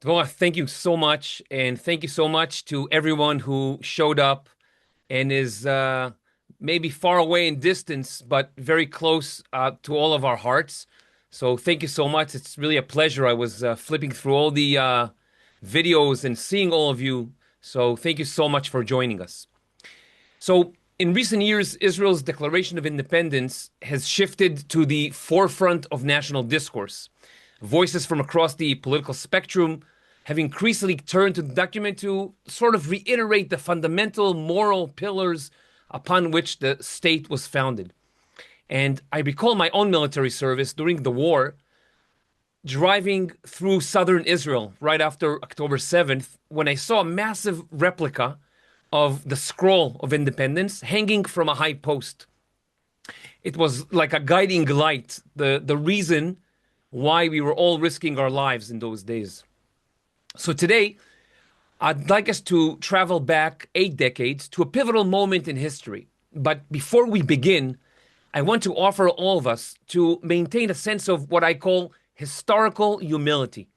Dvorah, thank you so much. And thank you so much to everyone who showed up and is maybe far away in distance, but very close to all of our hearts. So thank you so much. It's really a pleasure. I was flipping through all the videos and seeing all of you. So thank you so much for joining us. So in recent years, Israel's Declaration of Independence has shifted to the forefront of national discourse. Voices from across the political spectrum have increasingly turned to the document to sort of reiterate the fundamental moral pillars upon which the state was founded. And I recall my own military service during the war, driving through southern Israel right after October 7th, when I saw a massive replica of the scroll of independence hanging from a high post. It was like a guiding light, the reason why we were all risking our lives in those days. So today, I'd like us to travel back 8 decades to a pivotal moment in history. But before we begin, I want to offer all of us to maintain a sense of what I call historical humility.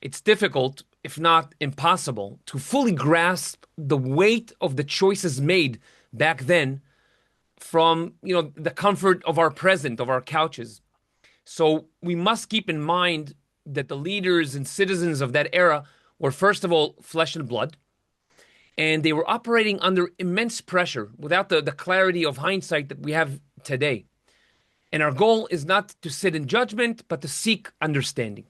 It's difficult, if not impossible, to fully grasp the weight of the choices made back then from, the comfort of our present, of our couches. So we must keep in mind that the leaders and citizens of that era were, first of all, flesh and blood, and they were operating under immense pressure without the clarity of hindsight that we have today. And our goal is not to sit in judgment, but to seek understanding.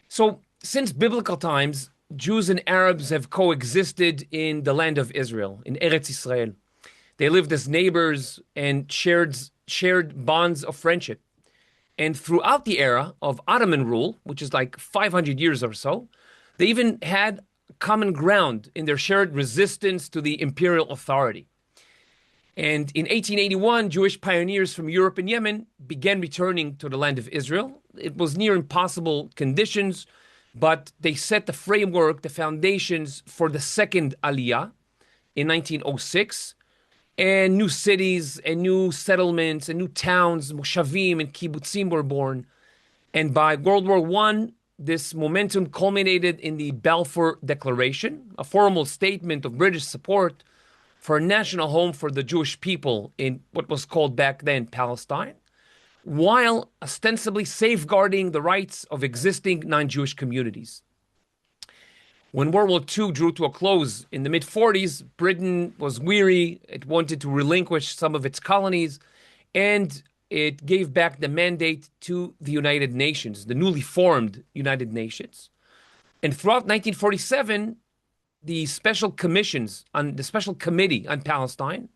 So, since biblical times, Jews and Arabs have coexisted in the land of Israel, in Eretz Israel. They lived as neighbors and shared bonds of friendship. And throughout the era of Ottoman rule, which is like 500 years or so, they even had common ground in their shared resistance to the imperial authority. And in 1881, Jewish pioneers from Europe and Yemen began returning to the land of Israel. It was near impossible conditions, but they set the framework, the foundations for the second Aliyah in 1906. And new cities and new settlements and new towns, moshavim and kibbutzim were born. And by World War I, this momentum culminated in the Balfour Declaration, a formal statement of British support for a national home for the Jewish people in what was called back then Palestine, while ostensibly safeguarding the rights of existing non-Jewish communities. When World War II drew to a close in the mid-40s, Britain was weary. It wanted to relinquish some of its colonies, and it gave back the mandate to the United Nations, the newly formed United Nations. And throughout 1947, the special committee on Palestine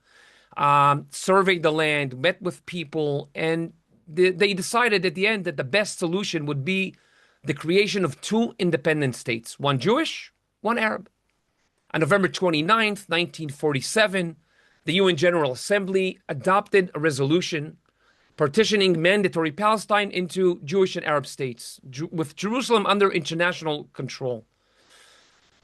surveyed the land, met with people, and they decided at the end that the best solution would be the creation of two independent states, one Jewish, one Arab. On November 29th, 1947, the UN General Assembly adopted a resolution partitioning mandatory Palestine into Jewish and Arab states, with Jerusalem under international control.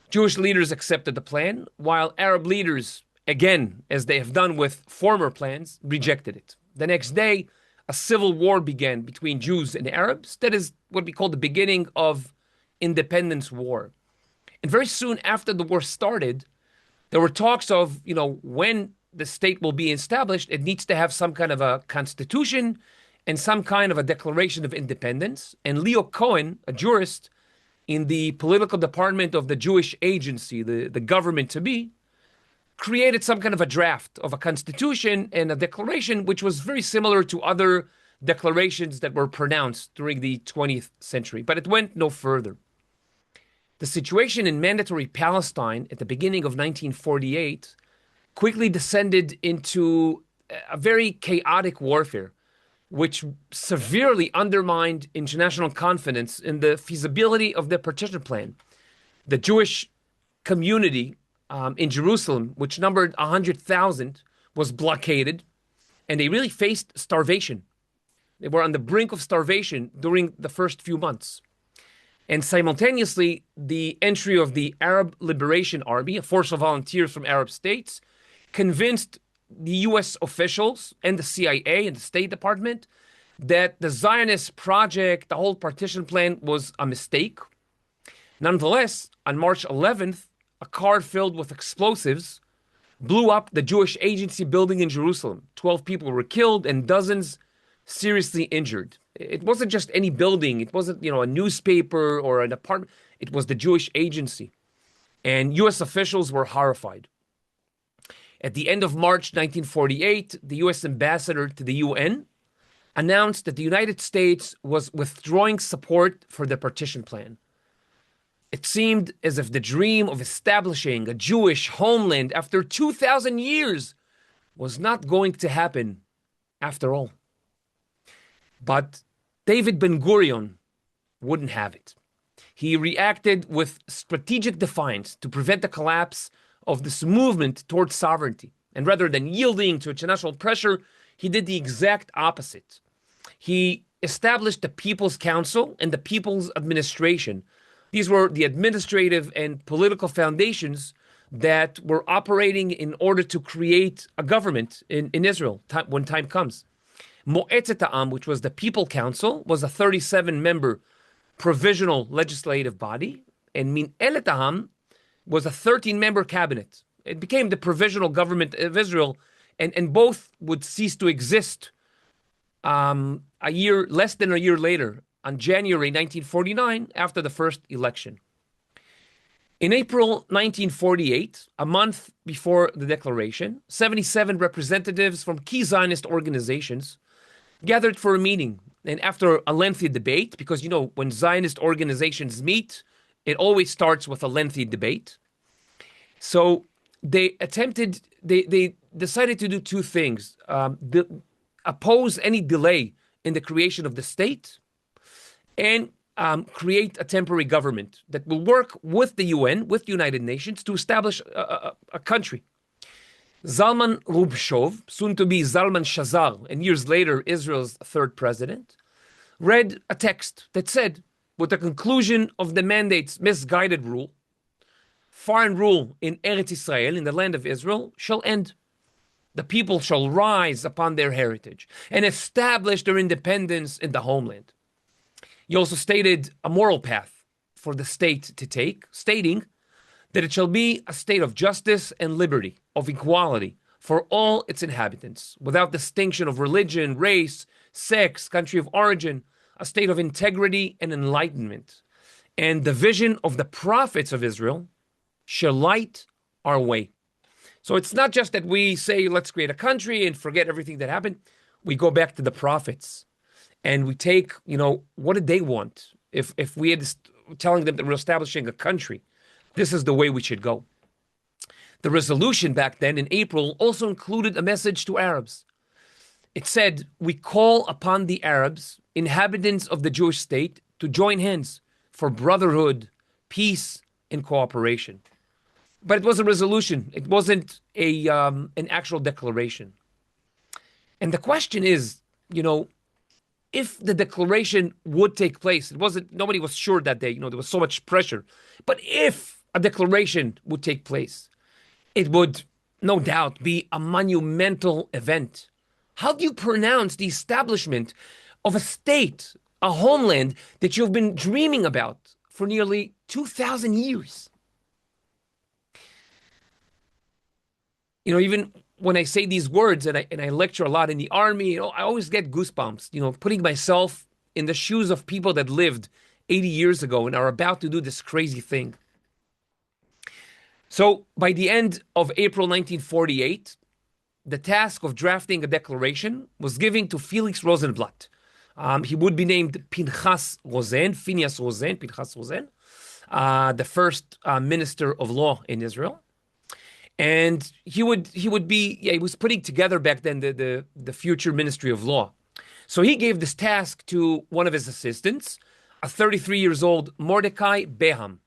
Jewish leaders accepted the plan, while Arab leaders, again, as they have done with former plans, rejected it. The next day, a civil war began between Jews and Arabs. That is what we call the beginning of independence war. And very soon after the war started, there were talks of, when the state will be established, it needs to have some kind of a constitution and some kind of a declaration of independence. And Leo Cohen, a jurist in the political department of the Jewish agency, the government to be, created some kind of a draft of a constitution and a declaration, which was very similar to other declarations that were pronounced during the 20th century. But it went no further. The situation in mandatory Palestine at the beginning of 1948 quickly descended into a very chaotic warfare, which severely undermined international confidence in the feasibility of the partition plan. The Jewish community in Jerusalem, which numbered 100,000, was blockaded, and they really faced starvation. They were on the brink of starvation during the first few months. And simultaneously, the entry of the Arab Liberation Army, a force of volunteers from Arab states, convinced the US officials and the CIA and the State Department that the Zionist project, the whole partition plan, was a mistake. Nonetheless, on March 11th, a car filled with explosives blew up the Jewish Agency building in Jerusalem. 12 people were killed and dozens seriously injured. It wasn't just any building. It wasn't, a newspaper or an apartment. It was the Jewish Agency. And U.S. officials were horrified. At the end of March 1948, the U.S. ambassador to the UN announced that the United States was withdrawing support for the partition plan. It seemed as if the dream of establishing a Jewish homeland after 2,000 years was not going to happen after all. But David Ben-Gurion wouldn't have it. He reacted with strategic defiance to prevent the collapse of this movement towards sovereignty. And rather than yielding to international pressure, he did the exact opposite. He established the People's Council and the People's Administration. These were the administrative and political foundations that were operating in order to create a government in Israel when time comes. Mo'etzet Ha'am, which was the People Council, was a 37-member provisional legislative body, and Min'elet Ha'am was a 13-member cabinet. It became the provisional government of Israel, and both would cease to exist less than a year later, on January 1949, after the first election. In April 1948, a month before the declaration, 77 representatives from key Zionist organizations gathered for a meeting. And after a lengthy debate, because, when Zionist organizations meet, it always starts with a lengthy debate. So they decided to do two things. Oppose any delay in the creation of the state and create a temporary government that will work with the UN, with the United Nations, to establish a country. Zalman Rubshov, soon to be Zalman Shazar, and years later Israel's third president, read a text that said, with the conclusion of the mandate's misguided rule, foreign rule in Eretz Israel, in the land of Israel, shall end. The people shall rise upon their heritage and establish their independence in the homeland. He also stated a moral path for the state to take, stating that it shall be a state of justice and liberty, of equality for all its inhabitants, without distinction of religion, race, sex, country of origin, a state of integrity and enlightenment. And the vision of the prophets of Israel shall light our way. So it's not just that we say, let's create a country and forget everything that happened. We go back to the prophets and we take, what did they want? If we had telling them that we're establishing a country, this is the way we should go. The resolution back then in April also included a message to Arabs. It said, we call upon the Arabs, inhabitants of the Jewish state, to join hands for brotherhood, peace, and cooperation. But it was a resolution. It wasn't an actual declaration. And the question is, if the declaration would take place, nobody was sure that day, there was so much pressure. But if a declaration would take place, it would no doubt be a monumental event. How do you pronounce the establishment of a state, a homeland that you've been dreaming about for nearly 2,000 years? Even when I say these words and I lecture a lot in the army, I always get goosebumps, putting myself in the shoes of people that lived 80 years ago and are about to do this crazy thing. So by the end of April 1948, the task of drafting a declaration was given to Felix Rosenblatt. He would be named Phineas Rosen, the first minister of law in Israel. And he was putting together back then the future Ministry of Law. So he gave this task to one of his assistants, a 33 years old Mordecai Beham.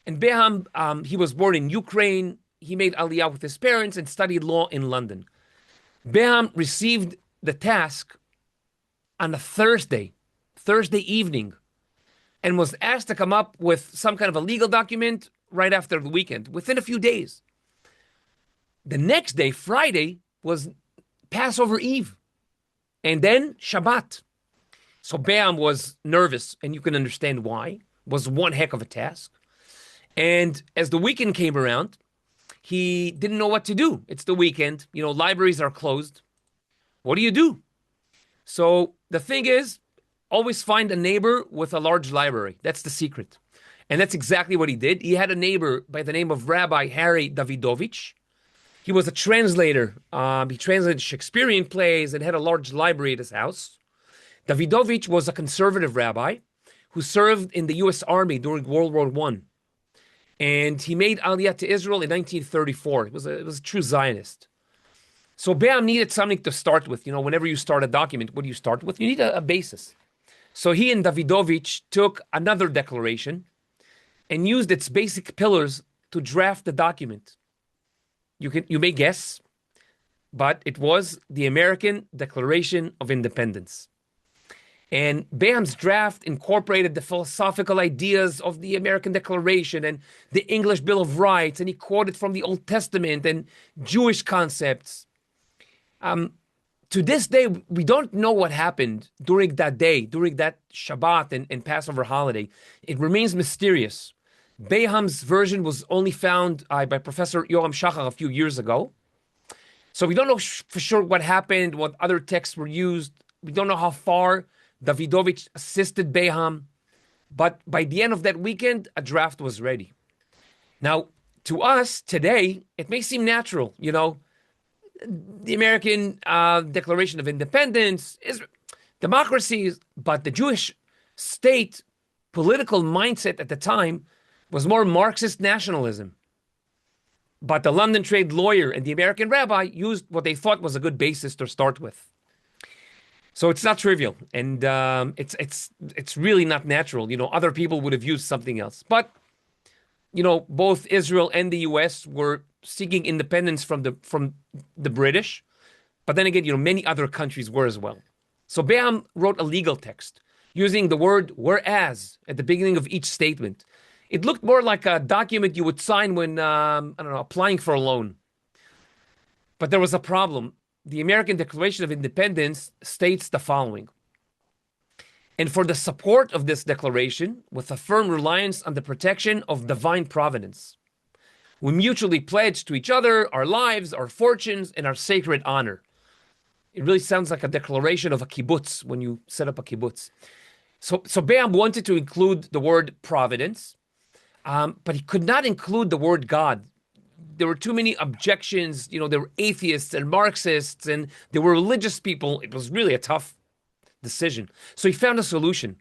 And Beham, he was born in Ukraine. He made Aliyah with his parents and studied law in London. Beham received the task on a Thursday evening, and was asked to come up with some kind of a legal document right after the weekend, within a few days. The next day, Friday, was Passover Eve, and then Shabbat. So Beham was nervous, and you can understand why. was one heck of a task. And as the weekend came around, he didn't know what to do. It's the weekend, libraries are closed. What do you do? So the thing is, always find a neighbor with a large library. That's the secret. And that's exactly what he did. He had a neighbor by the name of Rabbi Harry Davidovich. He was a translator. He translated Shakespearean plays and had a large library at his house. Davidovich was a conservative rabbi who served in the U.S. Army during World War I. And he made Aliyah to Israel in 1934. It was a true Zionist. So Be'am needed something to start with. Whenever you start a document, what do you start with? You need a basis. So he and Davidovich took another declaration and used its basic pillars to draft the document. You may guess, but it was the American Declaration of Independence. And Be'am's draft incorporated the philosophical ideas of the American Declaration and the English Bill of Rights, and he quoted from the Old Testament and Jewish concepts. To this day, we don't know what happened during that day, during that Shabbat and Passover holiday. It remains mysterious. Be'am's version was only found by Professor Yoram Shachar a few years ago. So we don't know for sure what happened, what other texts were used. We don't know how far Davidovich assisted Be'am. But by the end of that weekend, a draft was ready. Now, to us today, it may seem natural, the American Declaration of Independence, democracy, but the Jewish state political mindset at the time was more Marxist nationalism. But the London trade lawyer and the American rabbi used what they thought was a good basis to start with. So it's not trivial, and it's really not natural. Other people would have used something else. But both Israel and the U.S. were seeking independence from the British. But then again, many other countries were as well. So Be'am wrote a legal text using the word whereas at the beginning of each statement. It looked more like a document you would sign when, applying for a loan. But there was a problem. The American Declaration of Independence states the following. And for the support of this declaration, with a firm reliance on the protection of divine providence, we mutually pledge to each other our lives, our fortunes, and our sacred honor. It really sounds like a declaration of a kibbutz when you set up a kibbutz. So Be'am wanted to include the word providence, but he could not include the word God. There were too many objections. There were atheists and Marxists, and there were religious people. It was really a tough decision. So he found a solution.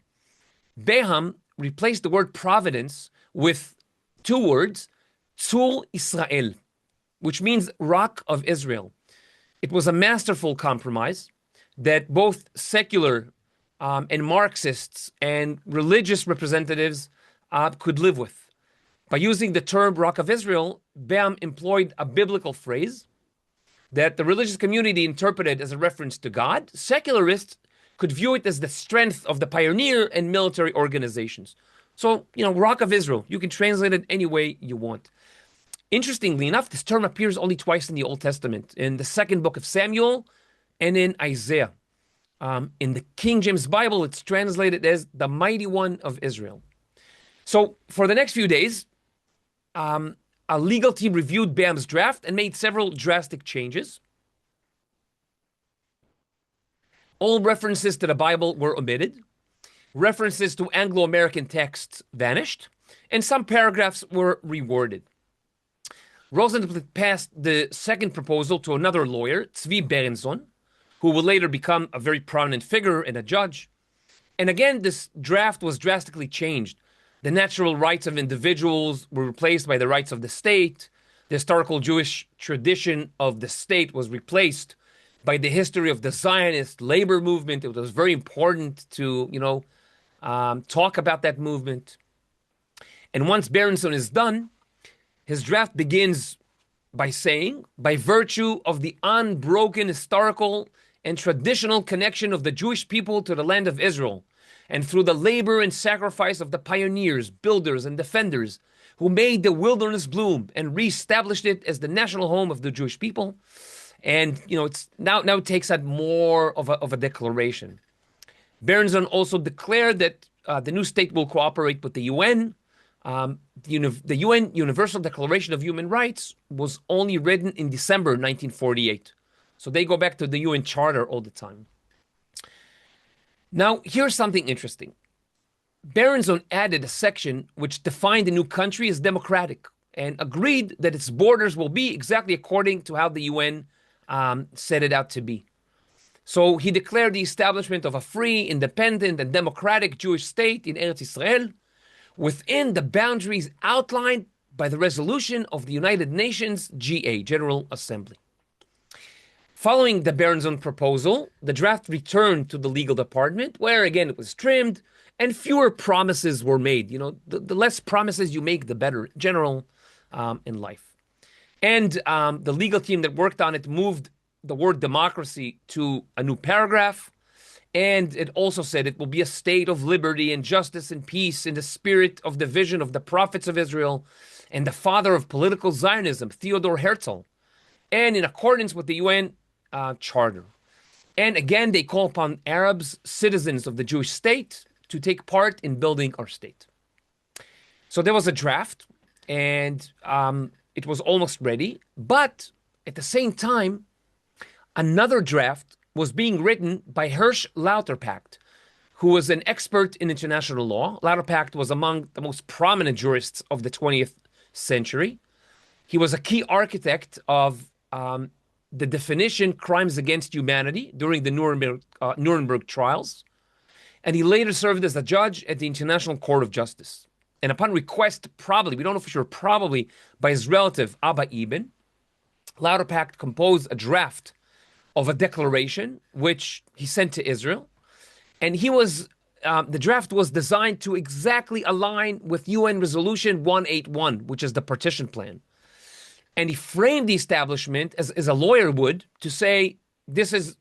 Be'am replaced the word providence with two words, Tzur Israel, which means rock of Israel. It was a masterful compromise that both secular and Marxists and religious representatives could live with. By using the term Rock of Israel, Be'am employed a biblical phrase that the religious community interpreted as a reference to God. Secularists could view it as the strength of the pioneer and military organizations. So, Rock of Israel, you can translate it any way you want. Interestingly enough, this term appears only twice in the Old Testament, in the second book of Samuel and in Isaiah. In the King James Bible, it's translated as the Mighty One of Israel. So for the next few days, a legal team reviewed Be'am's draft and made several drastic changes. All references to the Bible were omitted. References to Anglo-American texts vanished, and some paragraphs were reworded. Rosenblatt passed the second proposal to another lawyer, Tzvi Berenson, who would later become a very prominent figure and a judge. And again, this draft was drastically changed. The natural rights of individuals were replaced by the rights of the state. The historical Jewish tradition of the state was replaced by the history of the Zionist labor movement. It was very important to, talk about that movement. And once Berenson is done, his draft begins by saying, by virtue of the unbroken historical and traditional connection of the Jewish people to the land of Israel, and through the labor and sacrifice of the pioneers, builders, and defenders who made the wilderness bloom and reestablished it as the national home of the Jewish people. And, it's now it takes that more of a declaration. Berenson also declared that the new state will cooperate with the UN. The UN Universal Declaration of Human Rights was only written in December 1948. So they go back to the UN Charter all the time. Now, here's something interesting. Berenson added a section which defined the new country as democratic and agreed that its borders will be exactly according to how the UN set it out to be. So he declared the establishment of a free, independent, and democratic Jewish state in Eretz Israel within the boundaries outlined by the resolution of the United Nations GA, General Assembly. Following the Berenson proposal, the draft returned to the legal department, where again it was trimmed and fewer promises were made. You know, the less promises you make, the better, general in life. And the legal team that worked on it moved the word democracy to a new paragraph. And it also said it will be a state of liberty and justice and peace in the spirit of the vision of the prophets of Israel and the father of political Zionism, Theodor Herzl, and in accordance with the UN Charter. And again, they call upon Arabs, citizens of the Jewish state, to take part in building our state. So there was a draft, and it was almost ready. But at the same time, another draft was being written by Hirsch Lauterpacht, who was an expert in international law. Lauterpacht was among the most prominent jurists of the 20th century. He was a key architect of the definition crimes against humanity during the Nuremberg trials. And he later served as a judge at the International Court of Justice. And upon request, probably, we don't know for sure, probably by his relative, Abba Ibn, Lauterpacht composed a draft of a declaration, which he sent to Israel. And the draft was designed to exactly align with UN Resolution 181, which is the partition plan. And he framed the establishment as a lawyer would to say, this is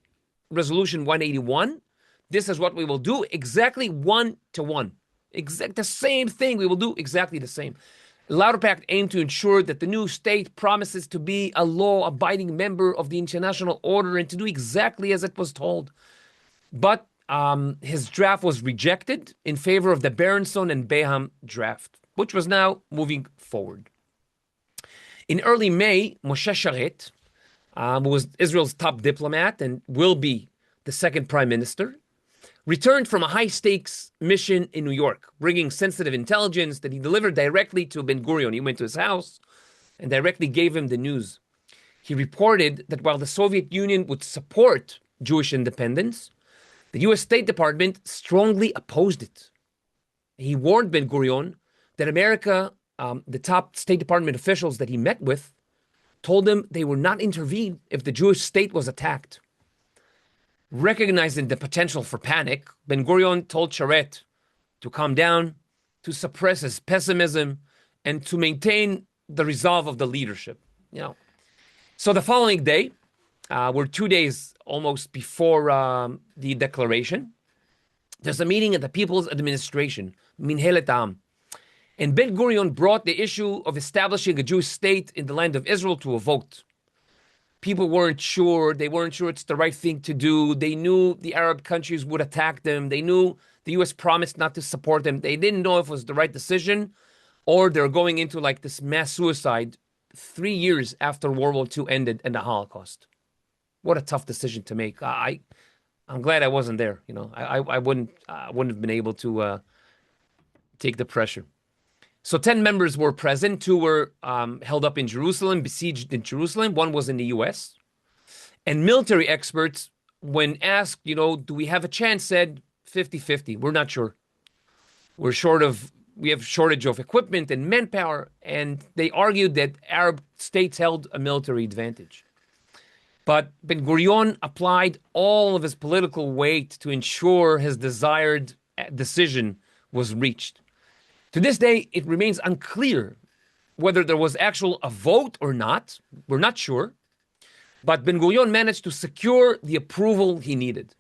Resolution 181. This is what we will do, exactly 1-to-1. The same thing, we will do exactly the same. Lauterpacht aimed to ensure that the new state promises to be a law-abiding member of the international order and to do exactly as it was told. But his draft was rejected in favor of the Berenson and Beham draft, which was now moving forward. In early May, Moshe Sharet, who was Israel's top diplomat and will be the second prime minister, returned from a high-stakes mission in New York, bringing sensitive intelligence that he delivered directly to Ben-Gurion. He went to his house and directly gave him the news. He reported that while the Soviet Union would support Jewish independence, the U.S. State Department strongly opposed it. He warned Ben-Gurion that America, the top State Department officials that he met with, told him they would not intervene if the Jewish state was attacked. Recognizing the potential for panic, Ben-Gurion told Sharet to calm down, to suppress his pessimism, and to maintain the resolve of the leadership. So the following day, we're 2 days almost before the declaration, there's a meeting at the People's Administration, Minhelet Am, and Ben-Gurion brought the issue of establishing a Jewish state in the land of Israel to a vote. People weren't sure. They weren't sure it's the right thing to do. They knew the Arab countries would attack them. They knew the U.S. promised not to support them. They didn't know if it was the right decision or they're going into like this mass suicide 3 years after World War II ended and the Holocaust. What a tough decision to make. I'm glad I wasn't there. I wouldn't have been able to take the pressure. So 10 members were present. 2 were held up in Jerusalem, besieged in Jerusalem. 1 was in the U.S. And military experts, when asked, do we have a chance, said 50-50. We're not sure. We have shortage of equipment and manpower. And they argued that Arab states held a military advantage. But Ben-Gurion applied all of his political weight to ensure his desired decision was reached. To this day, it remains unclear whether there was a vote or not. We're not sure. But Ben-Gurion managed to secure the approval he needed.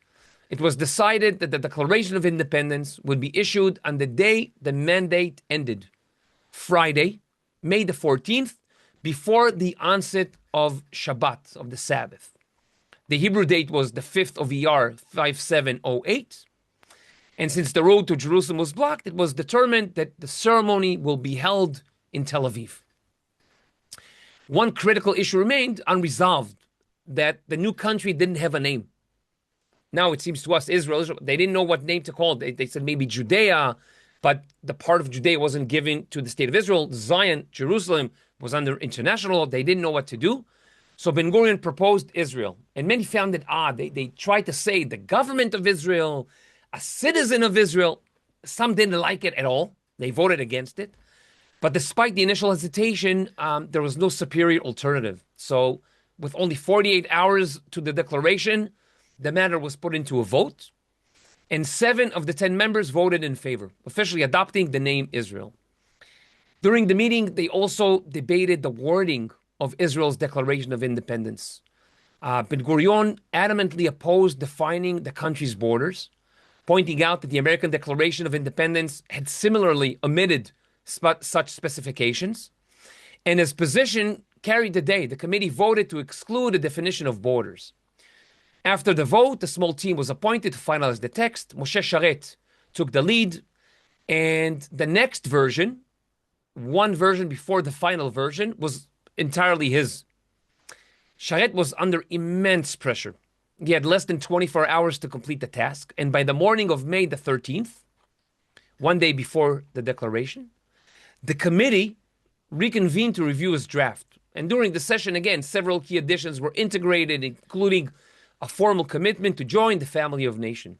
It was decided that the Declaration of Independence would be issued on the day the mandate ended, Friday, May the 14th, before the onset of Shabbat, of the Sabbath. The Hebrew date was the 5th of Iyar, 5708. And since the road to Jerusalem was blocked, it was determined that the ceremony will be held in Tel Aviv. One critical issue remained unresolved, that the new country didn't have a name. Now it seems to us, Israel, they didn't know what name to call it. They said maybe Judea, but the part of Judea wasn't given to the state of Israel. Zion, Jerusalem, was under international law. They didn't know what to do. So Ben Gurion proposed Israel, and many found it odd. They tried to say the government of Israel, a citizen of Israel. Some didn't like it at all. They voted against it. But despite the initial hesitation, there was no superior alternative. So with only 48 hours to the declaration, the matter was put into a vote, and 7 of the 10 members voted in favor, officially adopting the name Israel. During the meeting, they also debated the wording of Israel's Declaration of Independence. Ben Gurion adamantly opposed defining the country's borders, pointing out that the American Declaration of Independence had similarly omitted such specifications, and his position carried the day. The committee voted to exclude the definition of borders. After the vote, a small team was appointed to finalize the text. Moshe Sharet took the lead, and the next version, one version before the final version, was entirely his. Sharet was under immense pressure. He had less than 24 hours to complete the task, and by the morning of May the 13th, one day before the declaration, the committee reconvened to review his draft. And during the session, again, several key additions were integrated, including a formal commitment to join the family of nations.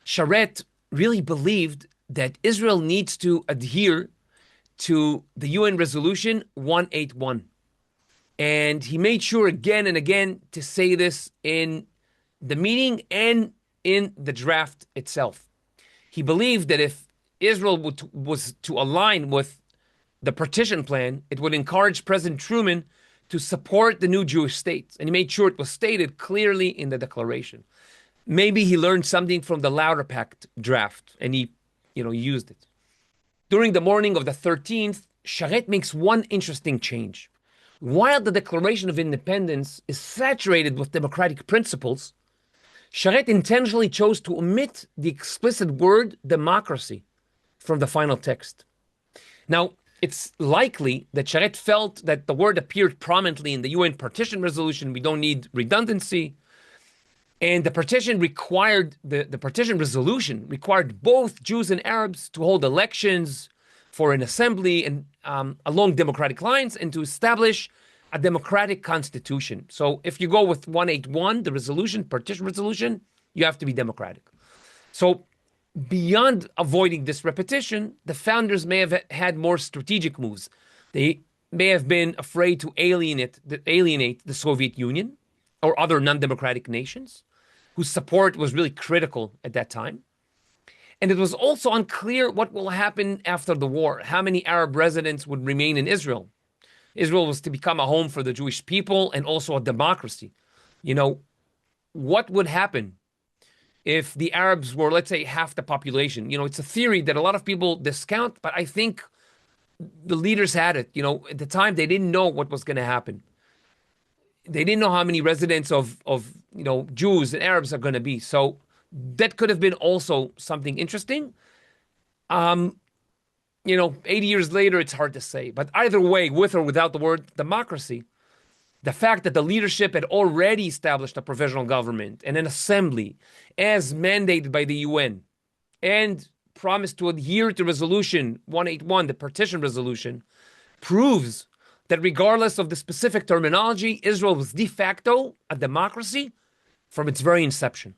Sharet really believed that Israel needs to adhere to the UN Resolution 181. And he made sure again and again to say this in the meeting and in the draft itself. He believed that if Israel was to align with the partition plan, it would encourage President Truman to support the new Jewish state. And he made sure it was stated clearly in the declaration. Maybe he learned something from the Lauder Pact draft, and he used it. During the morning of the 13th, Sharet makes one interesting change. While the Declaration of Independence is saturated with democratic principles, Sharet intentionally chose to omit the explicit word democracy from the final text. Now, it's likely that Sharet felt that the word appeared prominently in the UN partition resolution. We don't need redundancy. And the partition resolution required both Jews and Arabs to hold elections for an assembly and along democratic lines, and to establish a democratic constitution. So if you go with 181, the resolution, partition resolution, you have to be democratic. So beyond avoiding this repetition, the founders may have had more strategic moves. They may have been afraid to alienate the Soviet Union or other non-democratic nations whose support was really critical at that time. And it was also unclear what will happen after the war, how many Arab residents would remain in Israel. Israel was to become a home for the Jewish people and also a democracy. What would happen if the Arabs were, let's say, half the population? It's a theory that a lot of people discount, but I think the leaders had it. At the time, they didn't know what was going to happen. They didn't know how many residents of Jews and Arabs are going to be. So that could have been also something interesting. 80 years later, it's hard to say. But either way, with or without the word democracy, the fact that the leadership had already established a provisional government and an assembly as mandated by the UN and promised to adhere to Resolution 181, the partition resolution, proves that regardless of the specific terminology, Israel was de facto a democracy from its very inception.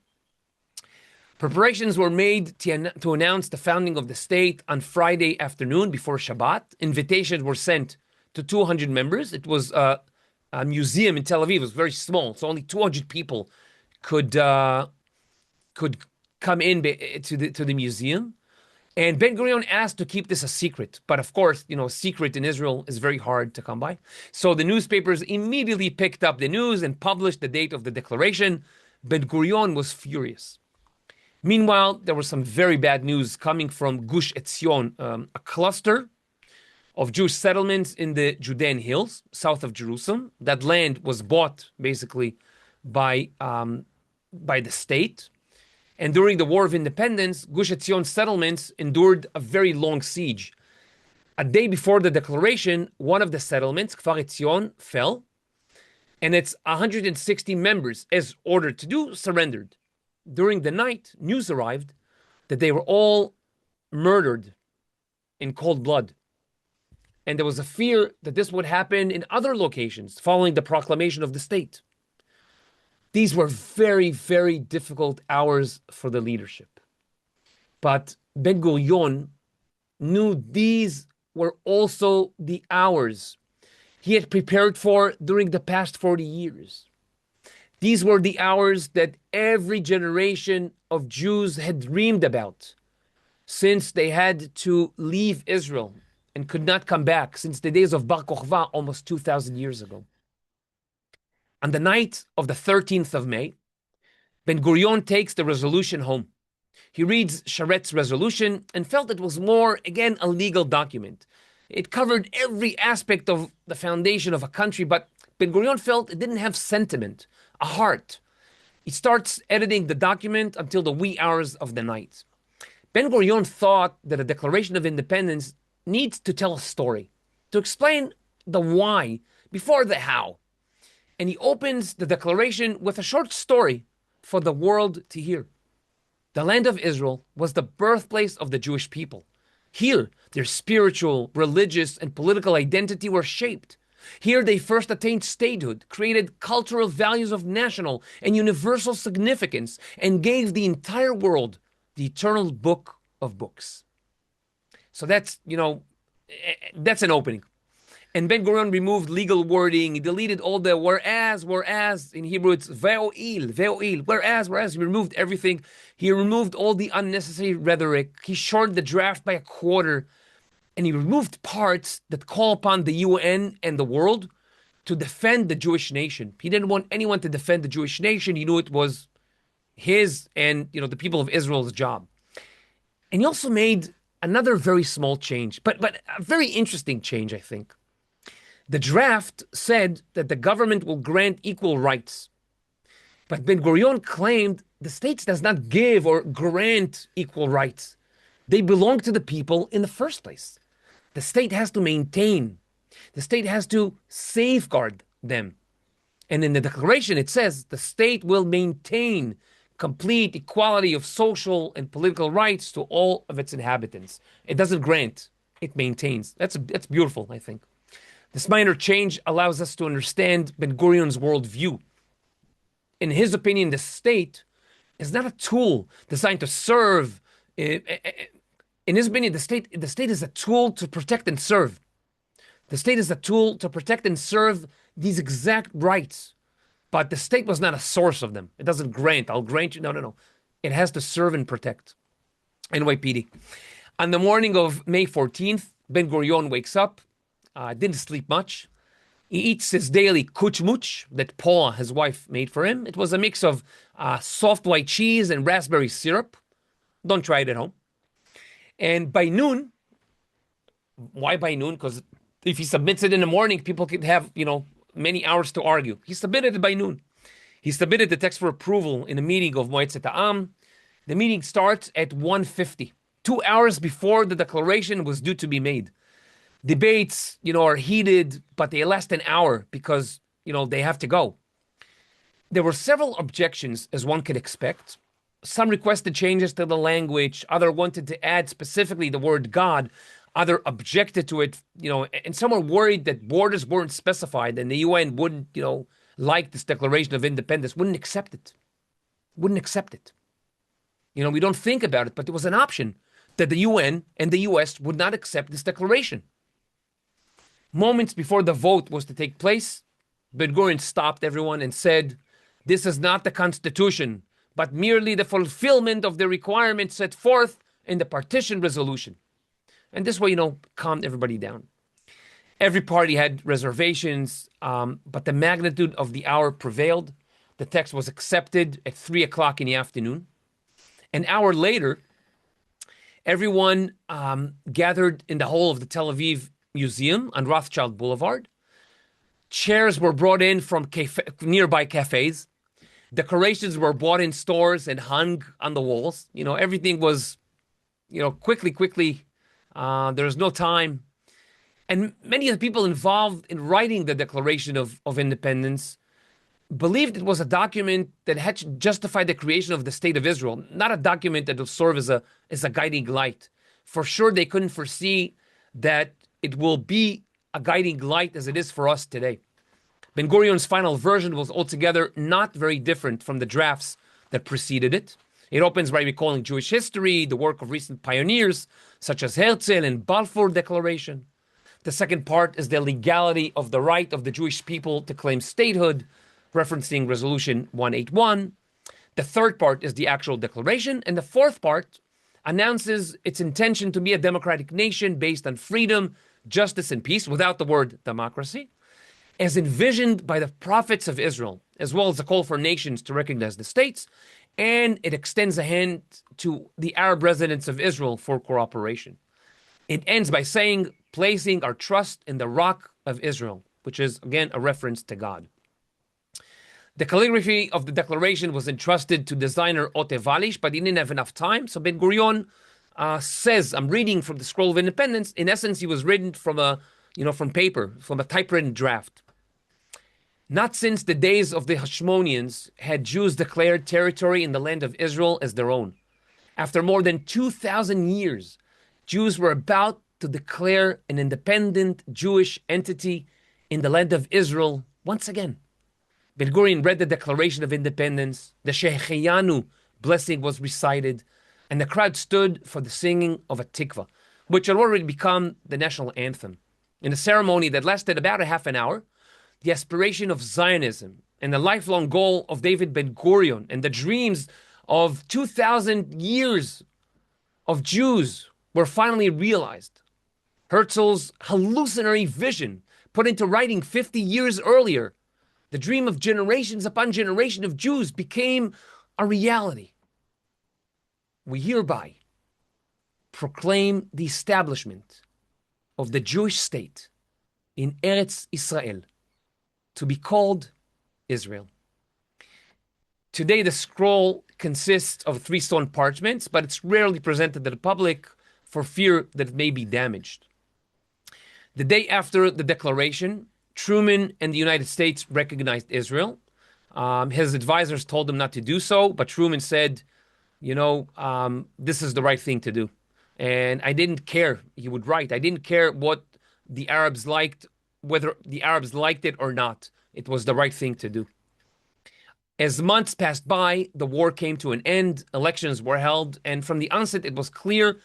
Preparations were made to announce the founding of the state on Friday afternoon before Shabbat. Invitations were sent to 200 members. It was a museum in Tel Aviv. It was very small, so only 200 people could come in to the museum. And Ben Gurion asked to keep this a secret. But of course, a secret in Israel is very hard to come by. So the newspapers immediately picked up the news and published the date of the declaration. Ben Gurion was furious. Meanwhile, there was some very bad news coming from Gush Etzion, a cluster of Jewish settlements in the Judean hills, south of Jerusalem. That land was bought basically by the state. And during the War of Independence, Gush Etzion settlements endured a very long siege. A day before the declaration, one of the settlements, Kfar Etzion, fell, and its 160 members, as ordered to do, surrendered. During the night, news arrived that they were all murdered in cold blood. And there was a fear that this would happen in other locations following the proclamation of the state. These were very, very difficult hours for the leadership. But Ben-Gurion knew these were also the hours he had prepared for during the past 40 years. These were the hours that every generation of Jews had dreamed about since they had to leave Israel and could not come back since the days of Bar Kokhba almost 2,000 years ago. On the night of the 13th of May, Ben-Gurion takes the resolution home. He reads Sharet's resolution and felt it was more, again, a legal document. It covered every aspect of the foundation of a country, but Ben-Gurion felt it didn't have sentiment, a heart. He starts editing the document until the wee hours of the night. Ben-Gurion thought that a Declaration of Independence needs to tell a story, to explain the why before the how. And he opens the declaration with a short story for the world to hear. The land of Israel was the birthplace of the Jewish people. Here, their spiritual, religious, and political identity were shaped. Here they first attained statehood, created cultural values of national and universal significance, and gave the entire world the eternal book of books. So that's an opening. And Ben-Gurion removed legal wording. He deleted all the whereas. In Hebrew, it's ve'oil, whereas. He removed everything. He removed all the unnecessary rhetoric. He shortened the draft by a quarter. And he removed parts that call upon the UN and the world to defend the Jewish nation. He didn't want anyone to defend the Jewish nation. He knew it was his and the people of Israel's job. And he also made another very small change, but a very interesting change, I think. The draft said that the government will grant equal rights. But Ben-Gurion claimed the state does not give or grant equal rights. They belong to the people in the first place. The state has to maintain. The state has to safeguard them. And in the declaration, it says the state will maintain complete equality of social and political rights to all of its inhabitants. It doesn't grant, it maintains. That's beautiful, I think. This minor change allows us to understand Ben-Gurion's worldview. In his opinion, the state is not a tool designed to serve. In his opinion, the state is a tool to protect and serve. The state is a tool to protect and serve these exact rights. But the state was not a source of them. It doesn't grant. I'll grant you. No. It has to serve and protect. Anyway, PD. On the morning of May 14th, Ben-Gurion wakes up. Didn't sleep much. He eats his daily kuchmuch that Paula, his wife, made for him. It was a mix of soft white cheese and raspberry syrup. Don't try it at home. And by noon, why by noon? Because if he submits it in the morning, people could have, many hours to argue. He submitted it by noon. He submitted the text for approval in a meeting of Moetzet Ha'am. The meeting starts at 1:50, 2 hours before the declaration was due to be made. Debates, are heated, but they last an hour because, they have to go. There were several objections, as one could expect. Some requested changes to the language. Others wanted to add specifically the word God. Others objected to it, and some were worried that borders weren't specified and the UN wouldn't, like this Declaration of Independence, wouldn't accept it. We don't think about it, but there was an option that the UN and the US would not accept this declaration. Moments before the vote was to take place, Ben-Gurion stopped everyone and said, "This is not the Constitution, but merely the fulfillment of the requirements set forth in the partition resolution." And this way, calmed everybody down. Every party had reservations, but the magnitude of the hour prevailed. The text was accepted at 3 o'clock in the afternoon. An hour later, everyone gathered in the hall of the Tel Aviv Museum on Rothschild Boulevard. Chairs were brought in from nearby cafes. Decorations were bought in stores and hung on the walls. Everything was, quickly. There was no time. And many of the people involved in writing the Declaration of Independence believed it was a document that had to justify the creation of the state of Israel, not a document that will serve as a guiding light. For sure, they couldn't foresee that it will be a guiding light as it is for us today. Ben-Gurion's final version was altogether not very different from the drafts that preceded it. It opens by recalling Jewish history, the work of recent pioneers, such as Herzl and Balfour Declaration. The second part is the legality of the right of the Jewish people to claim statehood, referencing Resolution 181. The third part is the actual declaration. And the fourth part announces its intention to be a democratic nation based on freedom, justice, and peace, without the word democracy, as envisioned by the prophets of Israel, as well as a call for nations to recognize the states. And it extends a hand to the Arab residents of Israel for cooperation. It ends by saying, placing our trust in the rock of Israel, which is, again, a reference to God. The calligraphy of the declaration was entrusted to designer Otte Valish, but he didn't have enough time. So Ben-Gurion says, I'm reading from the Scroll of Independence. In essence, he was written from from paper, from a typewritten draft. Not since the days of the Hashmoneans had Jews declared territory in the land of Israel as their own. After more than 2,000 years, Jews were about to declare an independent Jewish entity in the land of Israel once again. Ben-Gurion read the Declaration of Independence, the Shehecheyanu blessing was recited, and the crowd stood for the singing of a tikva, which had already become the national anthem. In a ceremony that lasted about a half an hour, the aspiration of Zionism and the lifelong goal of David Ben-Gurion and the dreams of 2,000 years of Jews were finally realized. Herzl's hallucinatory vision, put into writing 50 years earlier, the dream of generations upon generation of Jews, became a reality. We hereby proclaim the establishment of the Jewish state in Eretz Israel, to be called Israel. Today, the scroll consists of 3 stone parchments, but it's rarely presented to the public for fear that it may be damaged. The day after the declaration, Truman and the United States recognized Israel. His advisors told him not to do so, but Truman said, this is the right thing to do. And I didn't care, he would write, I didn't care what the Arabs liked, whether the Arabs liked it or not. It was the right thing to do. As months passed by, the war came to an end, elections were held, and from the onset it was clear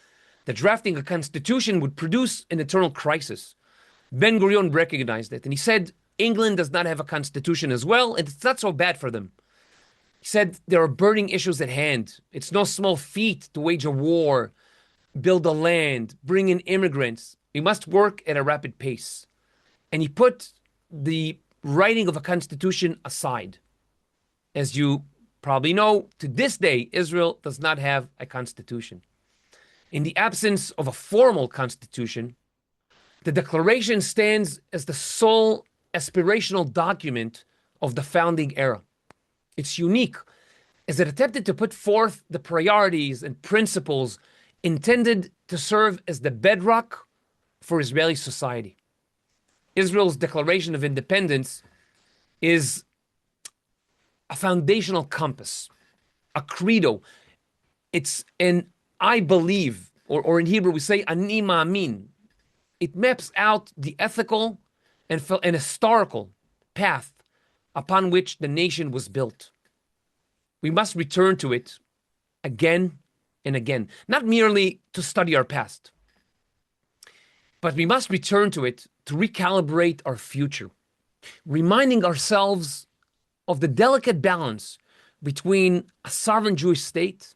that drafting a constitution would produce an eternal crisis. Ben-Gurion recognized it, and he said, England does not have a constitution as well, and it's not so bad for them. He said, there are burning issues at hand. It's no small feat to wage a war, build a land, bring in immigrants. We must work at a rapid pace. And he put the writing of a constitution aside. As you probably know, to this day, Israel does not have a constitution. In the absence of a formal constitution, the Declaration stands as the sole aspirational document of the founding era. It's unique as it attempted to put forth the priorities and principles intended to serve as the bedrock for Israeli society. Israel's Declaration of Independence is a foundational compass, a credo. It's an I believe, or in Hebrew we say ani ma'amin. It maps out the ethical and historical path upon which the nation was built. We must return to it again and again, not merely to study our past, but we must return to it to recalibrate our future, reminding ourselves of the delicate balance between a sovereign Jewish state,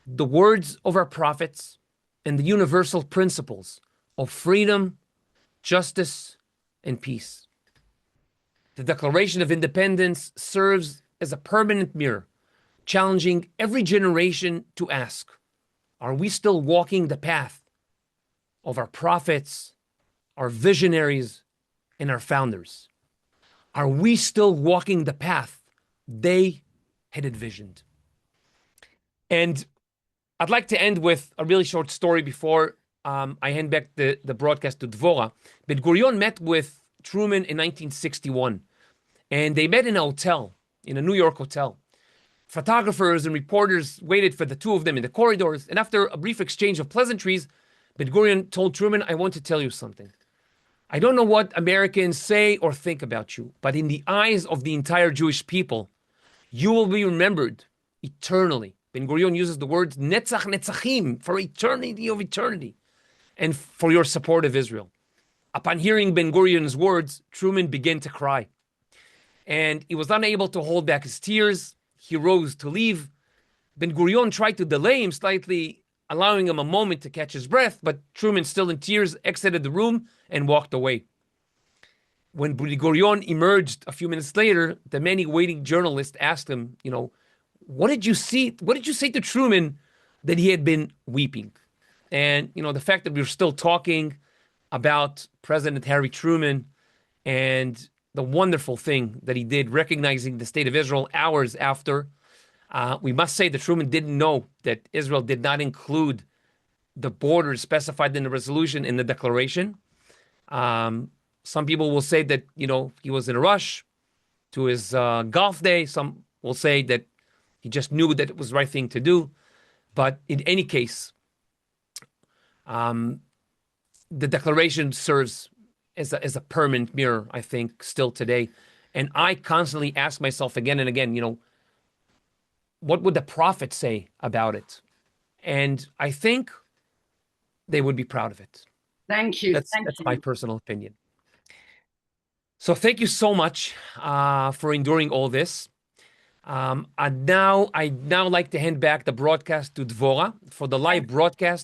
the words of our prophets, and the universal principles of freedom, justice, and peace. The Declaration of Independence serves as a permanent mirror, challenging every generation to ask, are we still walking the path of our prophets, our visionaries, and our founders? Are we still walking the path they had envisioned. And I'd like to end with a really short story before I hand back the broadcast to Dvorah. Ben Gurion met with Truman in 1961, and they met in a hotel, in a New York hotel. Photographers and reporters waited for the two of them in the corridors, and after a brief exchange of pleasantries, Ben Gurion told Truman, I want to tell you something. I don't know what Americans say or think about you, but in the eyes of the entire Jewish people, you will be remembered eternally. Ben Gurion uses the words Netzach Netzachim, for eternity of eternity, and for your support of Israel. Upon hearing Ben Gurion's words, Truman began to cry. And he was unable to hold back his tears. He rose to leave. Ben Gurion tried to delay him slightly, allowing him a moment to catch his breath, but Truman, still in tears, exited the room and walked away. When Ben Gurion emerged a few minutes later, the many waiting journalists asked him, what did you see? What did you say to Truman that he had been weeping? And, the fact that we were still talking about President Harry Truman and the wonderful thing that he did, recognizing the state of Israel hours after. We must say that Truman didn't know that Israel did not include the borders specified in the resolution in the declaration. Some people will say that, he was in a rush to his golf day. Some will say that he just knew that it was the right thing to do. But in any case, the declaration serves as a permanent mirror, I think, still today. And I constantly ask myself again and again, what would the prophet say about it? And I think they would be proud of it. Thank you. That's my personal opinion. So thank you so much for enduring all this. I'd now like to hand back the broadcast to Dvorah for the live broadcast